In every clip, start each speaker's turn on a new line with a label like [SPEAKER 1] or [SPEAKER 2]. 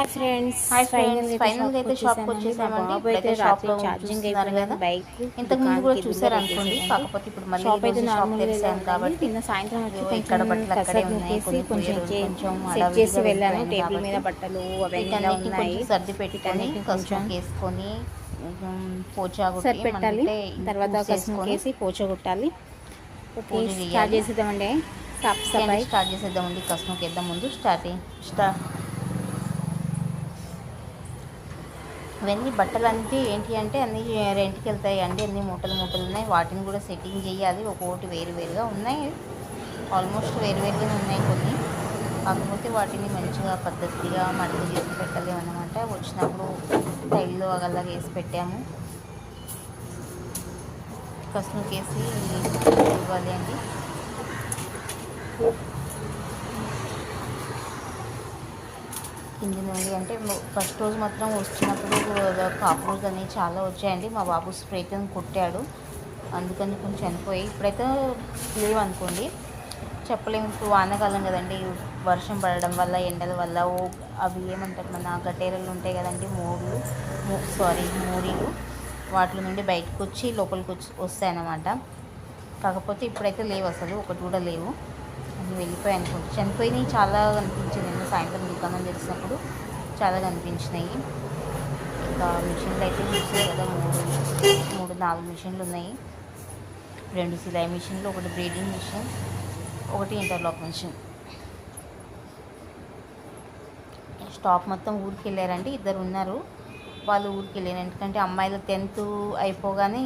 [SPEAKER 1] Hi friends,
[SPEAKER 2] hi friends, ఫైనల్గా అయితే షాప్కి వచ్చేసామండి. ఇప్పుడైతే షాప్లో
[SPEAKER 1] ఛార్జింగ్
[SPEAKER 2] చూస్తున్నారు కదా,
[SPEAKER 1] బైక్
[SPEAKER 2] ఇంతకుముందు కూడా చూసారు అనుకోండి. కాకపోతే ఇప్పుడు మళ్ళీ
[SPEAKER 1] షాప్ అయితే
[SPEAKER 2] షాప్
[SPEAKER 1] నార్మల్గా
[SPEAKER 2] తెరిచాను కాబట్టి
[SPEAKER 1] నిన్న సాయంత్రం వచ్చి
[SPEAKER 2] ఇక్కడ బట్టలు అక్కడే ఉన్నాయి. కొన్ని
[SPEAKER 1] కొంచెం సెట్ చేసి వెళ్ళాను. టేబుల్ మీద బట్టలు అవన్నీ ఉన్నాయి.
[SPEAKER 2] సర్ది పెట్టుకొని కొంచెం వేసుకొని పోచా
[SPEAKER 1] సరి పెట్టాలి. తర్వాత కసుకేసి పోచ కొట్టాలి. స్టార్ట్ చేసేద్దామండి.
[SPEAKER 2] స్టార్ట్ చేసేద్దామండి. కసుకి వేద్దాం ముందు స్టార్ట్ ఇవన్నీ బట్టలు అంటే ఏంటి అంటే అన్నీ రెంట్కి వెళ్తాయి అండి. అన్ని మూటలు ఉన్నాయి. వాటిని కూడా సెట్టింగ్ చేయాలి. ఒక్కొక్కటి వేరుగా ఉన్నాయి. ఆల్మోస్ట్ వేరుగానే ఉన్నాయి కొన్ని. కాకపోతే వాటిని మంచిగా పద్ధతిగా మడత చేసి పెట్టలేము అన్నమాట. వచ్చినప్పుడు టైల్లో అలాగే వేసి పెట్టాము. కసుకేసి ఇవ్వాలి అండి. కింది నుండి అంటే ఫస్ట్ రోజు మాత్రం వచ్చినప్పుడు కాక్రోచ్ అనేవి చాలా వచ్చాయండి. మా బాబు స్ప్రేతో కొట్టాడు, అందుకని కొంచెం చనిపోయి. ఇప్పుడైతే లేవనుకోండి, చెప్పలేము. ఇప్పుడు వానాకాలం కదండి, వర్షం పడడం వల్ల ఎండల వల్ల అవి ఏమంటారు మన గట్టేరలు ఉంటాయి కదండి, మూరీలు వాటి నుండి బయటకు వచ్చి లోపలికి వస్తాయన్నమాట. కాకపోతే ఇప్పుడైతే లేవు, అసలు ఒకటి కూడా లేవు. అన్నీ వెళ్ళిపోయాయి అనుకుంటా. చనిపోయినాయి చాలా కనిపించింది. నిన్న సాయంత్రం దుకాణం తెలిసినప్పుడు చాలా కనిపించినాయి. ఇంకా మిషన్లు అయితే చూసారు కదా, 4 మిషన్లు ఉన్నాయి. 2 సిలాయి మిషన్లు, ఒకటి బ్రీడింగ్ మిషన్, ఒకటి ఇంటర్లాక్ మిషన్. స్టాప్ మొత్తం ఊరికి వెళ్ళారండి. 2 ఉన్నారు, వాళ్ళు ఊరికి వెళ్ళారు. ఎందుకంటే అమ్మాయిలు 10th అయిపోగానే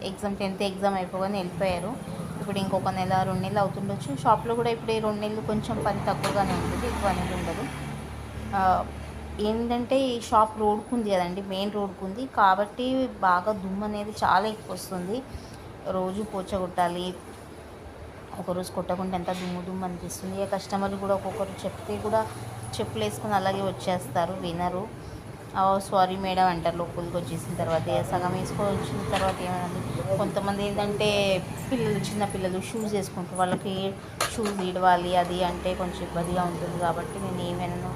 [SPEAKER 2] 10th ఎగ్జామ్ అయిపోగానే వెళ్ళిపోయారు. ఇప్పుడు ఇంకొక నెల 2 నెలలు అవుతుండొచ్చు. షాప్లో కూడా ఇప్పుడు 2 నెలలు కొంచెం పని తక్కువగానే ఉంటుంది, ఎక్కువ అనేది ఉండదు. ఏంటంటే ఈ షాప్ రోడ్కు ఉంది కదండి, మెయిన్ రోడ్కు ఉంది కాబట్టి బాగా దుమ్ము అనేది చాలా ఎక్కువ వస్తుంది. రోజు పోచ కొట్టాలి. ఒకరోజు కొట్టకుండా ఎంత దుమ్ము అనిపిస్తుంది. ఇక కస్టమర్లు కూడా ఒక్కొక్కరు చెప్తే కూడా చెప్పులు వేసుకొని అలాగే వచ్చేస్తారు, వినరు. సారీ మేడం అంటారు లోపలికి వచ్చేసిన తర్వాత. సగం వేసుకొని వచ్చిన తర్వాత ఏమన్నది, కొంతమంది ఏంటంటే చిన్న పిల్లలు షూస్ వేసుకుంటారు, వాళ్ళకి షూస్ ఇడవాలి అది అంటే కొంచెం ఇబ్బందిగా ఉంటుంది. కాబట్టి నేను ఏమైనా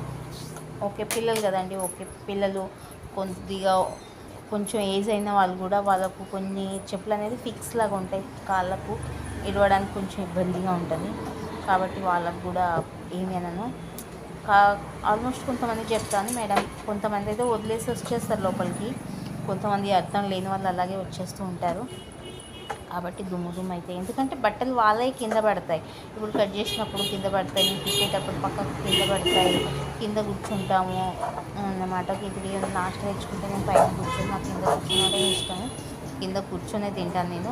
[SPEAKER 2] ఓకే పిల్లలు కదండి, ఓకే పిల్లలు కొద్దిగా కొంచెం ఏజ్ అయిన వాళ్ళు కూడా వాళ్ళకు కొన్ని చెప్పులు అనేది ఫిక్స్ లాగా ఉంటాయి, కాళ్ళకు ఇడవడానికి కొంచెం ఇబ్బందిగా ఉంటుంది. కాబట్టి వాళ్ళకు కూడా ఏమైనాను ఆల్మోస్ట్ కొంతమంది చెప్తాను మేడం, కొంతమంది అయితే వదిలేసి వచ్చేస్తారు లోపలికి, కొంతమంది అర్థం లేని వాళ్ళు అలాగే వచ్చేస్తూ ఉంటారు. కాబట్టి దుమ్ము అయితే, ఎందుకంటే బట్టలు వాళ్ళే కింద పడతాయి. ఇప్పుడు కట్ చేసినప్పుడు కింద పడతాయి, నేను తిప్పేటప్పుడు పక్కకు కింద పడతాయి, కింద కూర్చుంటాము అన్నమాట. ఇప్పుడు నాష్ట తెచ్చుకుంటే నేను పైన కూర్చొని, నాకు కింద కూర్చున్నదే ఇష్టము. కింద కూర్చొనే తింటాను నేను.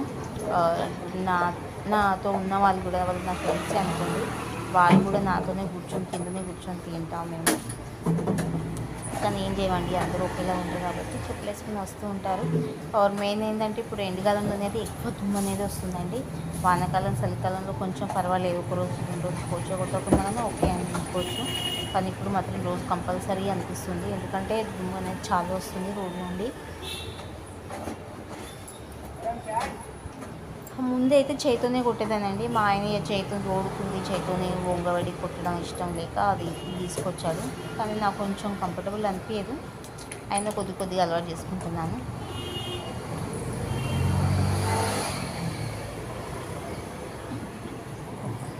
[SPEAKER 2] నాతో ఉన్న వాళ్ళు కూడా, వాళ్ళు నాకు తెలిసి అనుకోండి, వాళ్ళు కూడా నాతోనే కిందనే కూర్చొని తింటాం మేము. కానీ ఏం చేయమండి, అందరూ ఒకేలా ఉంటారు కాబట్టి చెప్పులు వేసుకుని వస్తూ ఉంటారు. మెయిన్ ఏంటంటే ఇప్పుడు ఎండాకాలంలో అనేది ఎక్కువ దుమ్ము అనేది వస్తుందండి. వానాకాలం చలికాలంలో కొంచెం పర్వాలేదు, ఒకరోజు 2 రోజులు పోచ కొట్టకుండా కానీ ఓకే అనుకోవచ్చు. కానీ ఇప్పుడు మాత్రం రోజు కంపల్సరీ అనిపిస్తుంది, ఎందుకంటే దుమ్ము అనేది చాలా వస్తుంది రోడ్డు నుండి. ముందే అయితే చేతితోనే కొట్టేదానండి. మా ఆయన చేతితో రోడ్డుకుంది, చేతితోనే వంగబడి కొట్టడం ఇష్టం లేక అది తీసుకొచ్చాడు. కానీ నాకు కొంచెం కంఫర్టబుల్ అనిపించదు, అయినా కొద్దిగా అలవాటు చేసుకుంటున్నాను.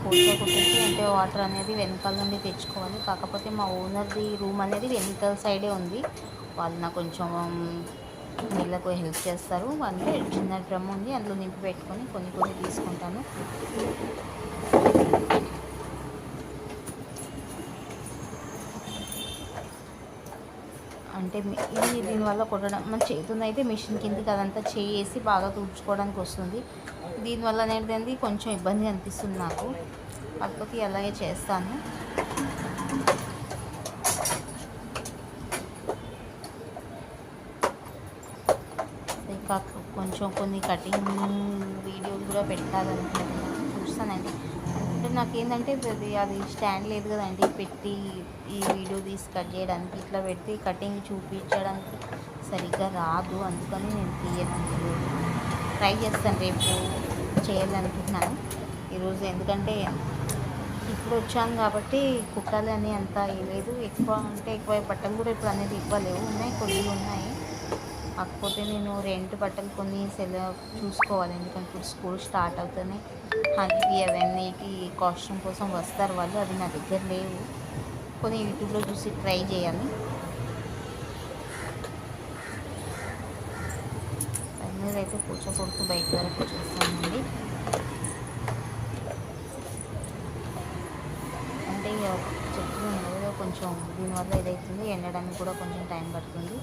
[SPEAKER 2] పోచ కొట్టేసి అంటే వాటర్ అనేది వెనకాల నుండి తెచ్చుకోవాలి. కాకపోతే మా ఓనర్ది రూమ్ అనేది వెనకాల సైడే ఉంది. వాళ్ళు నాకు కొంచెం నీళ్ళకు హెల్ప్ చేస్తారు. అంటే చిన్న డ్రమ్ ఉంది, అందులో నింపి పెట్టుకొని కొన్ని తీసుకుంటాను. అంటే దీనివల్ల కొట్టడం మన చేతున్న అయితే మిషన్ కిందకి అదంతా చేసి బాగా తుడుచుకోవడానికి వస్తుంది. దీనివల్ల అనేది కొంచెం ఇబ్బంది అనిపిస్తుంది నాకు, కాకపోతే అలాగే చేస్తాను. కొంచెం కొన్ని కటింగ్ వీడియోలు కూడా పెట్టాలనుకుంటున్నాను, చూస్తానండి. అంటే నాకేంటంటే అది స్టాండ్ లేదు కదండి, పెట్టి ఈ వీడియో తీసి కట్ చేయడానికి. ఇట్లా పెట్టి కటింగ్ చూపించడానికి సరిగ్గా రాదు, అందుకని నేను తీయను. ట్రై చేస్తాను, రేపు చేయాలనుకుంటున్నాను ఈరోజు. ఎందుకంటే ఇప్పుడు వచ్చాను కాబట్టి కుట్టాలి అని అంత లేదు. ఎక్కువ అంటే ఎక్కువ బట్టలు కూడా ఇప్పుడు అనేది ఇవ్వలేవు, ఉన్నాయి కొద్దిగా ఉన్నాయి. కాకపోతే నేను రెంట్ బట్టలు కొన్ని చూసుకోవాలి, ఎందుకంటే ఇప్పుడు స్కూల్ స్టార్ట్ అవుతుంది. హనీవి అవన్నీకి కాస్ట్యూమ్ కోసం వస్తారు వాళ్ళు, అవి నా దగ్గర లేవు. కొన్ని యూట్యూబ్లో చూసి ట్రై చేయాలి. ఫైనల్ అయితే పూచ కొడుతూ బయట వరకు చూస్తానండి. అంటే ఇక చెట్లు ఉండదు కొంచెం, దీనివల్ల ఇదవుతుంది, ఎండడానికి కూడా కొంచెం టైం పడుతుంది.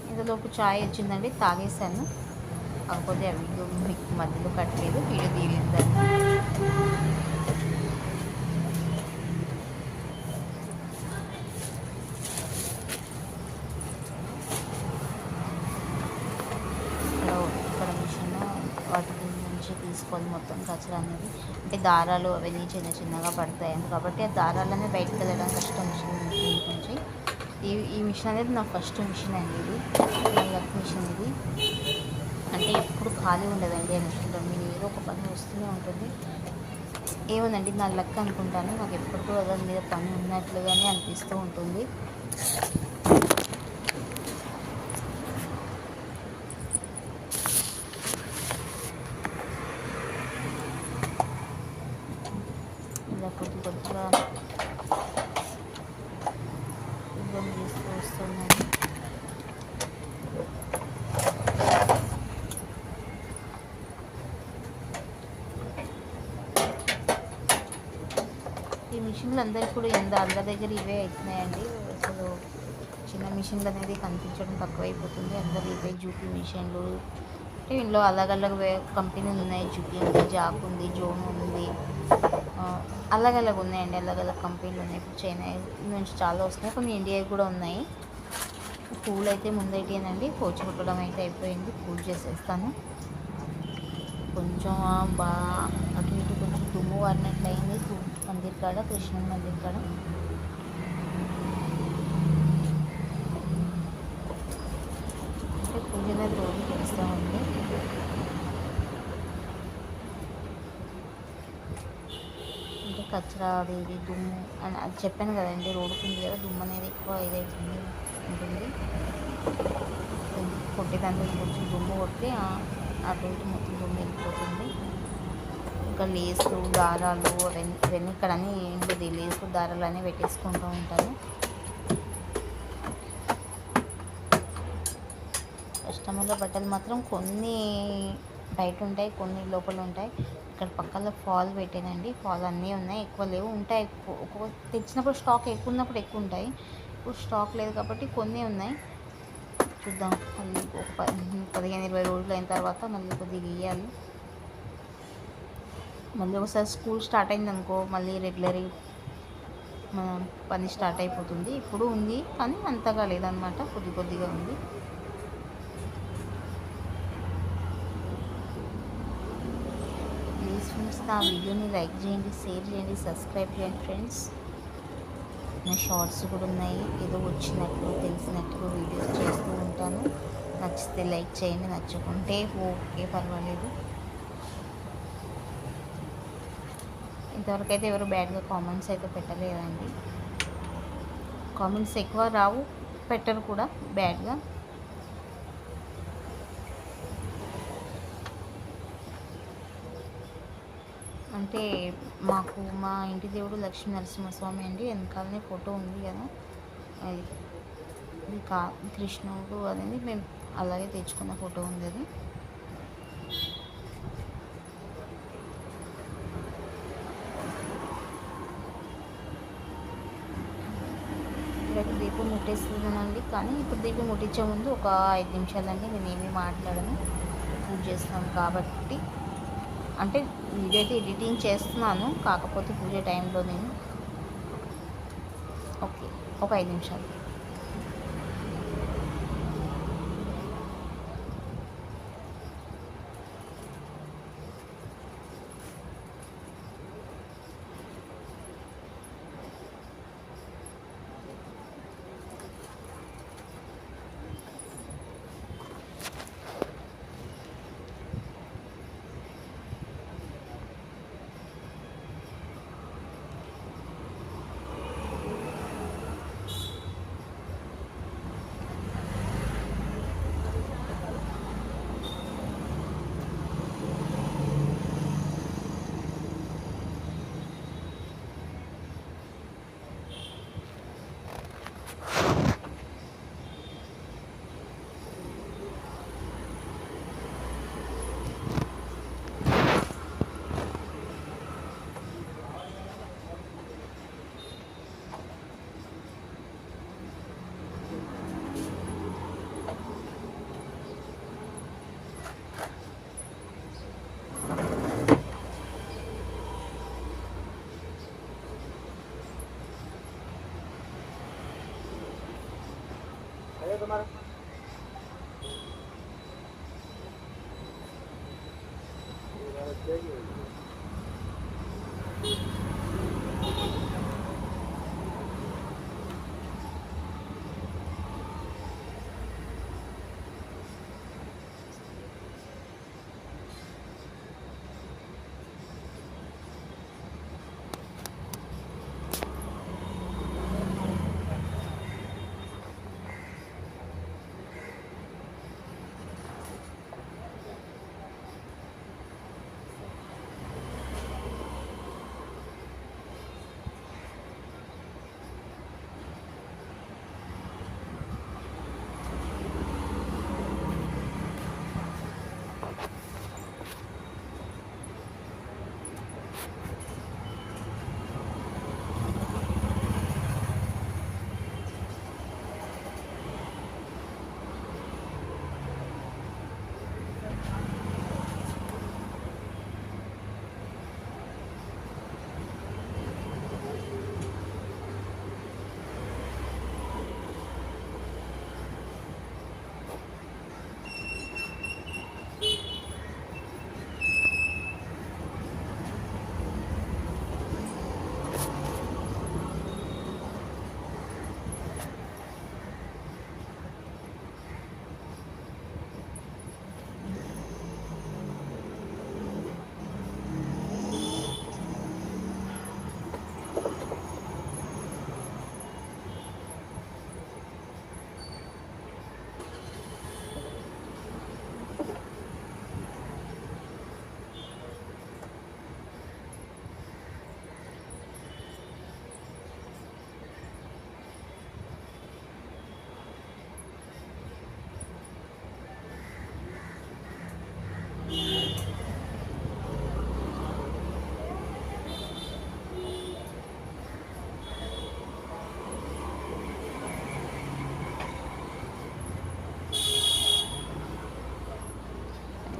[SPEAKER 2] ఇందులోపు చాయ్ వచ్చిందండి, తాగేసాను. కాకపోతే ఆ వీడియో మీకు మధ్యలో కట్టలేదు, వీడియో తీయలేదని. ఇక్కడ మిషన్ వాటి నుంచి తీసుకోవాలి మొత్తం కచరా అనేది. అంటే దారాలు అవన్నీ చిన్న చిన్నగా పడతాయి కాబట్టి ఆ దారాలనే బయటకు వెళ్ళడం కష్టం మిషన్ నుంచి. ఈ మిషన్ అనేది నా ఫస్ట్ మిషన్ అండి, ఇది వర్క్ మిషన్ ఇది. అంటే ఎప్పుడు ఖాళీ ఉండదండి ఆ మిషన్లో, మీరు ఏదో ఒక పని వస్తూనే ఉంటుంది. ఏమోనండి నా లక్ అనుకుంటాను, నాకు ఎప్పటికూ దాని మీద పని ఉన్నట్లుగానే అనిపిస్తూ ఉంటుంది. ఇలా కొద్ది కొద్దిగా ఇబ్బంది చేస్తూ వస్తున్నాను. ఈ మిషన్లు అందరికీ కూడా అందరి దగ్గర ఇవే అవుతున్నాయండి. అసలు చిన్న మిషన్లు అనేది కనిపించడం తక్కువైపోతుంది. అందరు ఇవే జూపీ మిషన్లు. అంటే ఇందులో అలగ్ కంపెనీలు ఉన్నాయి, జూపీ ఉంది, జాక్ ఉంది, జోన్ ఉంది, అలగ్ ఉన్నాయండి, అలగ్ కంపెనీలు ఉన్నాయి. ఇప్పుడు చైనా నుంచి చాలా వస్తున్నాయి, కొన్ని ఇండియా కూడా ఉన్నాయి. పూలు అయితే ముందైతేనండి, పోచి కుట్టడం అయితే అయిపోయింది, పూలు చేసేస్తాను. కొంచెం అటు ఇటు కొంచెం దుమ్ము వారినట్లయింది మందిర్ కాడ, కృష్ణుని మందిర్ కాడ. అంటే పూజ అనేది రోజు చేస్తామండి. అంటే కచ్చరా అది ఇది దుమ్ము అని అది చెప్పాను కదండి, రోడ్డుకుంది కదా, దుమ్ము అనేది ఎక్కువ ఇదవుతుంది ఉంటుంది. కొట్టేదానికి కొంచెం దుమ్ము కొడితే అటు ఇటు మొత్తం దుమ్ము వెళ్ళిపోతుంది. ఇంకా లేసు దారాలు అవన్నీ ఇక్కడ అన్నీ ఏంటిది లేసు దారాలు అన్నీ పెట్టేసుకుంటూ ఉంటాను. కస్టమర్ల బట్టలు మాత్రం కొన్ని బయట ఉంటాయి, కొన్ని లోపల ఉంటాయి. ఇక్కడ పక్కన ఫాల్ పెట్టానండి, ఫాల్ అన్నీ ఉన్నాయి, ఎక్కువ లేవు, ఉంటాయి. ఒక్కొక్క తెచ్చినప్పుడు స్టాక్ ఎక్కువ ఉన్నప్పుడు ఎక్కువ ఉంటాయి, ఇప్పుడు స్టాక్ లేదు కాబట్టి కొన్ని ఉన్నాయి. చూద్దాం, మళ్ళీ ఒక 15-20 రోజులు అయిన తర్వాత మళ్ళీ కొద్దిగా ఇవ్వాలి. మళ్ళీ ఒకసారి స్కూల్ స్టార్ట్ అయింది అనుకో, మళ్ళీ రెగ్యులర్ మన పని స్టార్ట్ అయిపోతుంది. ఇప్పుడు ఉంది కానీ అంతగా లేదనమాట, కొద్దిగా ఉంది. ప్లీజ్ ఫ్రెండ్స్, నా వీడియోని లైక్ చేయండి, షేర్ చేయండి, సబ్స్క్రైబ్ చేయండి ఫ్రెండ్స్. నా షార్ట్స్ కూడా ఉన్నాయి, ఏదో వచ్చినట్లు తెలిసినట్లు వీడియోస్ చేస్తూ ఉంటాను. నచ్చితే లైక్ చేయండి, నచ్చకుంటే ఓకే పర్వాలేదు. ఇంతవరకు అయితే ఎవరు బ్యాడ్గా కామెంట్స్ అయితే పెట్టలేదండి. కామెంట్స్ ఎక్కువ రావు, పెట్టరు కూడా బ్యాడ్గా. అంటే మాకు మా ఇంటి దేవుడు లక్ష్మీ నరసింహస్వామి అండి, వెనకాలనే ఫోటో ఉంది కదా, అది కృష్ణుడు అనేది మేము అలాగే తెచ్చుకున్న ఫోటో ఉంది అది. ఇక్కడికి దీపం ముట్టేస్తున్నానండి, కానీ ఇప్పుడు దీపం ముట్టించే ముందు ఒక 5 నిమిషాలండి నేనేమీ మాట్లాడను, పూజ చేస్తాను కాబట్టి. అంటే వీడియో అయితే ఎడిటింగ్ చేస్తున్నాను, కాకపోతే పూజ టైంలో నేను ఒక 5 నిమిషాలు.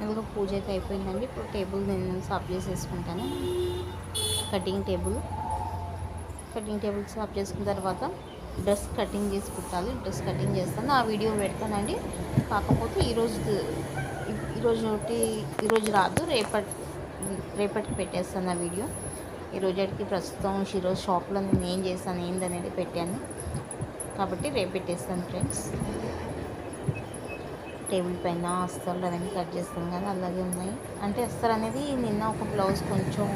[SPEAKER 2] అందులో పూజ అయితే అయిపోయిందండి. ఇప్పుడు టేబుల్ నేను సాఫ్ చేసేసుకుంటాను. కటింగ్ టేబుల్ సాఫ్ చేసుకున్న తర్వాత డ్రెస్ కటింగ్ చేసి కుట్టాలి. డ్రెస్ కటింగ్ చేస్తాను, ఆ వీడియో పెడతానండి. కాకపోతే ఈరోజు రాదు, రేపటికి పెట్టేస్తాను ఆ వీడియో. ఈరోజుకి ప్రస్తుతం ఈరోజు షాప్లో నేను ఏం చేస్తాను ఏందనేది పెట్టాను కాబట్టి రేపు పెట్టేస్తాను ఫ్రెండ్స్. టేబుల్ పైన అస్తర్లు అనేది కట్ చేస్తాను కానీ అలాగే ఉన్నాయి. అంటే అస్తర్ అనేది నిన్న ఒక బ్లౌజ్ కొంచెం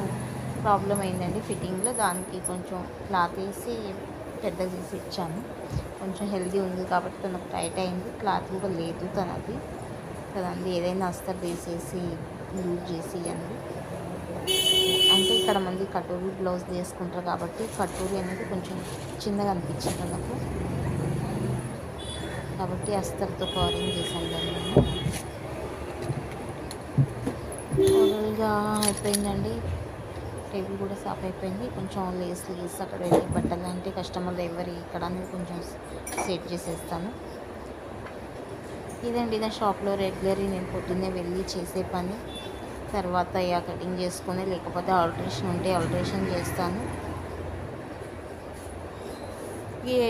[SPEAKER 2] ప్రాబ్లం అయిందండి ఫిట్టింగ్లో, దానికి కొంచెం క్లాత్ వేసి పెద్దగా చేసి ఇచ్చాను. కొంచెం హెల్దీ ఉంది కాబట్టి తనకు టైట్ అయింది, క్లాత్ కూడా లేదు కదండి. ఏదైనా అస్తర్ వేసేసి లూజ్ చేసి అండి. అంటే ఇక్కడ మంది కటోరీ బ్లౌజ్ వేసుకుంటారు కాబట్టి కటోరీ అనేది కొంచెం చిన్నగా అనిపించింది నాకు, కాబట్టి అస్తర్తో కవరింగ్ చేశాను దాన్ని నేను. ఓవరాల్గా అయిపోయిందండి. టేబుల్ కూడా సాఫ్ అయిపోయింది. కొంచెం లేస్ అక్కడ వెళ్ళి బట్టలు అంటే కస్టమర్లు ఎవరి ఇక్కడ అనేది కొంచెం సెట్ చేసేస్తాను. ఇదండి నా షాప్లో రెగ్యులర్ నేను పొద్దున్నే వెళ్ళి చేసే పని. తర్వాత కటింగ్ చేసుకొని లేకపోతే ఆల్టరేషన్ ఉంటే ఆల్టరేషన్ చేస్తాను.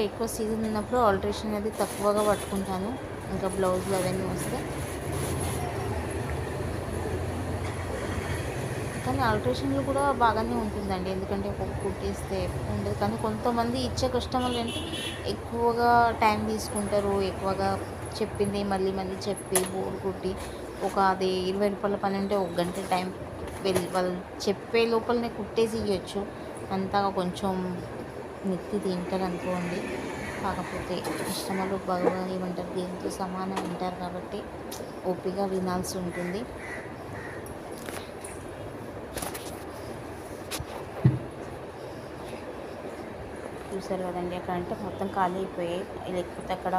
[SPEAKER 2] ఎక్కువ సీజన్ ఉన్నప్పుడు ఆల్టరేషన్ అనేది తక్కువగా పట్టుకుంటాను. ఇంకా బ్లౌజులు అవన్నీ వస్తే, కానీ ఆల్టరేషన్లు కూడా బాగానే ఉంటుందండి. ఎందుకంటే ఒక కుట్టేస్తే ఉండదు, కానీ కొంతమంది ఇచ్చే కస్టమర్లు అంటే ఎక్కువగా టైం తీసుకుంటారు. ఎక్కువగా చెప్పింది మళ్ళీ చెప్పి బోర్ కుట్టి అది 20 రూపాయల పని అంటే 1 గంట టైం వెళ్ళి వాళ్ళు చెప్పే లోపలనే కుట్టేసి ఇవ్వచ్చు. అంతగా కొంచెం నెత్తి తింటారు అనుకోండి. కాకపోతే కస్టమర్లు బాగా ఏమంటారు, దేంతో సమానం అంటారు కాబట్టి ఓపిక వినాల్సి ఉంటుంది. చూసారు కదండి, అక్కడ అంటే మొత్తం ఖాళీ అయిపోయాయి. లేకపోతే అక్కడ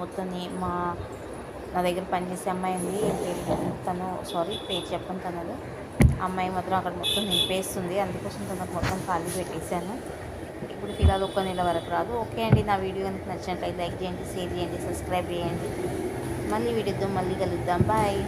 [SPEAKER 2] మొత్తం నా దగ్గర పనిచేసే అమ్మాయి ఉంది, పేరు చెప్పను తనది. అమ్మాయి మాత్రం అక్కడ మొత్తం నింపేస్తుంది, అందుకోసం తనకు మొత్తం ఖాళీ పెట్టేశాను. ఇప్పుడు ఫిలాల్ 1 నెల వరకు రాదు. ఓకే అండి, నా వీడియో కనుక నచ్చినట్లయితే లైక్ చేయండి, షేర్ చేయండి, సబ్స్క్రైబ్ చేయండి. మళ్ళీ వీడియోతో మళ్ళీ కలుద్దాం. బాయ్.